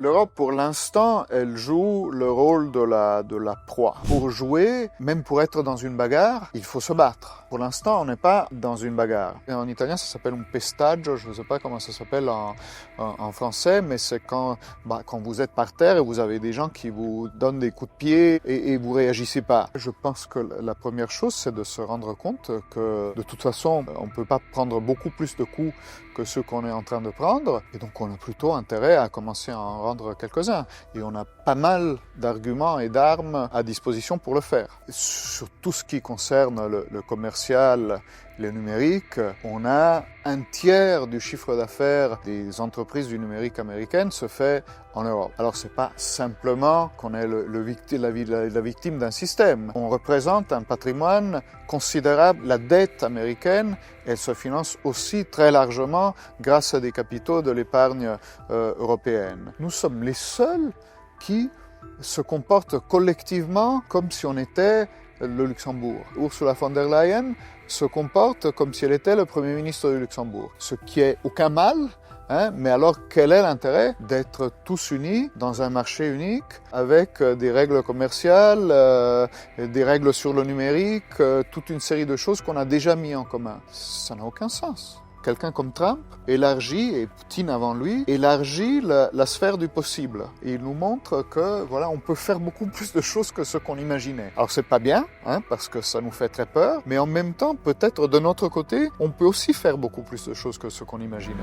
L'Europe, pour l'instant, elle joue le rôle de la proie. Pour jouer, même pour être dans une bagarre, il faut se battre. Pour l'instant, on n'est pas dans une bagarre. Et en italien, ça s'appelle un pestaggio, je ne sais pas comment ça s'appelle en français, mais c'est quand vous êtes par terre et vous avez des gens qui vous donnent des coups de pied et vous réagissez pas. Je pense que la première chose, c'est de se rendre compte que de toute façon, on ne peut pas prendre beaucoup plus de coups que ceux qu'on est en train de prendre, et donc on a plutôt intérêt à commencer à en rendre quelques-uns. Et on a pas mal d'arguments et d'armes à disposition pour le faire. Sur tout ce qui concerne le commercial, le numérique, on a un tiers du chiffre d'affaires des entreprises du numérique américaines se fait en Europe. Alors c'est pas simplement qu'on est la victime d'un système. On représente un patrimoine considérable. La dette américaine, elle se finance aussi très largement grâce à des capitaux de l'épargne européenne. Nous sommes les seuls qui se comportent collectivement comme si on était le Luxembourg. Ursula von der Leyen se comporte comme si elle était le Premier ministre du Luxembourg, ce qui est aucun mal, mais alors quel est l'intérêt d'être tous unis dans un marché unique avec des règles commerciales, des règles sur le numérique, toute une série de choses qu'on a déjà mis en commun? Ça n'a aucun sens. Quelqu'un comme Trump élargit, et Poutine avant lui, élargit la sphère du possible. Et il nous montre que, voilà, on peut faire beaucoup plus de choses que ce qu'on imaginait. Alors c'est pas bien, parce que ça nous fait très peur, mais en même temps, peut-être de notre côté, on peut aussi faire beaucoup plus de choses que ce qu'on imaginait.